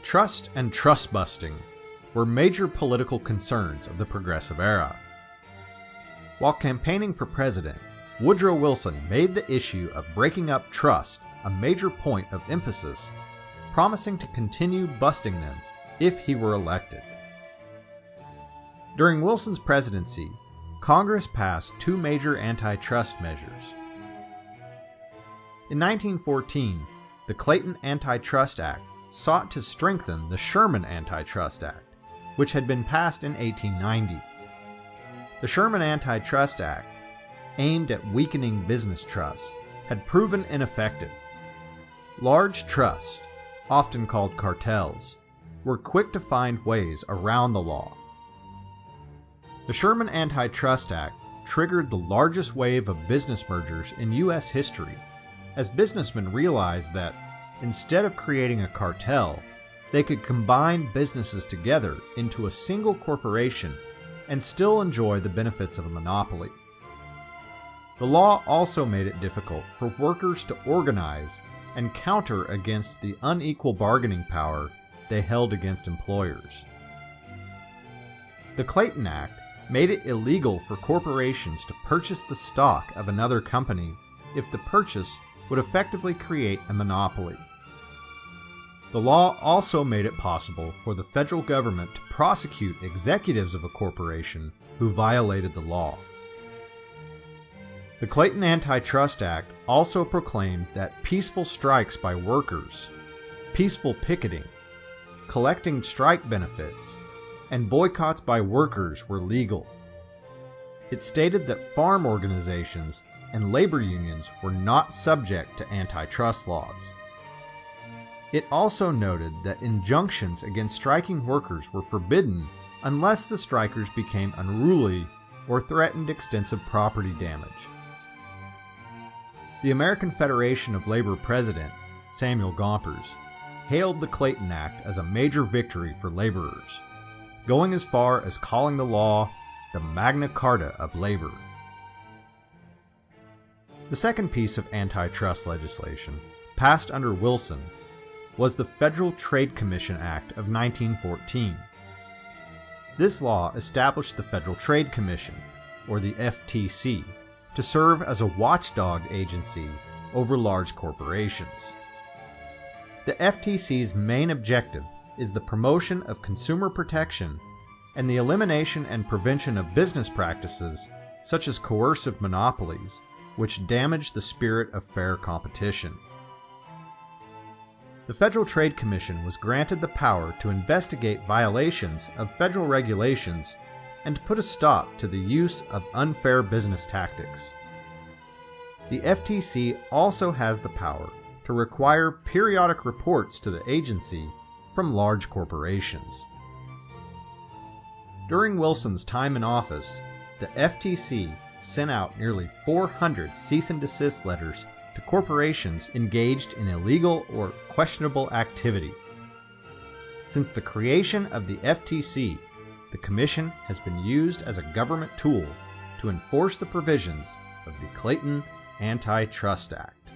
Trust and trust busting were major political concerns of the Progressive era. While campaigning for president, Woodrow Wilson made the issue of breaking up trust a major point of emphasis, promising to continue busting them if he were elected. During Wilson's presidency, Congress passed two major antitrust measures. In 1914, the Clayton Antitrust Act sought to strengthen the Sherman Antitrust Act, which had been passed in 1890. The Sherman Antitrust Act, aimed at weakening business trust, had proven ineffective. Large trusts, often called cartels, were quick to find ways around the law. The Sherman Antitrust Act triggered the largest wave of business mergers in U.S. history, as businessmen realized that, instead of creating a cartel, they could combine businesses together into a single corporation and still enjoy the benefits of a monopoly. The law also made it difficult for workers to organize and counter against the unequal bargaining power they held against employers. The Clayton Act made it illegal for corporations to purchase the stock of another company if the purchase would effectively create a monopoly. The law also made it possible for the federal government to prosecute executives of a corporation who violated the law. The Clayton Antitrust Act also proclaimed that peaceful strikes by workers, peaceful picketing, collecting strike benefits, and boycotts by workers were legal. It stated that farm organizations and labor unions were not subject to antitrust laws. It also noted that injunctions against striking workers were forbidden unless the strikers became unruly or threatened extensive property damage. The American Federation of Labor president, Samuel Gompers, hailed the Clayton Act as a major victory for laborers, going as far as calling the law the Magna Carta of labor. The second piece of antitrust legislation, passed under Wilson, was the Federal Trade Commission Act of 1914. This law established the Federal Trade Commission, or the FTC, to serve as a watchdog agency over large corporations. The FTC's main objective is the promotion of consumer protection and the elimination and prevention of business practices such as coercive monopolies, which damage the spirit of fair competition. The Federal Trade Commission was granted the power to investigate violations of federal regulations and to put a stop to the use of unfair business tactics. The FTC also has the power to require periodic reports to the agency from large corporations. During Wilson's time in office, the FTC sent out nearly 400 cease and desist letters to corporations engaged in illegal or questionable activity. Since the creation of the FTC, the Commission has been used as a government tool to enforce the provisions of the Clayton Antitrust Act.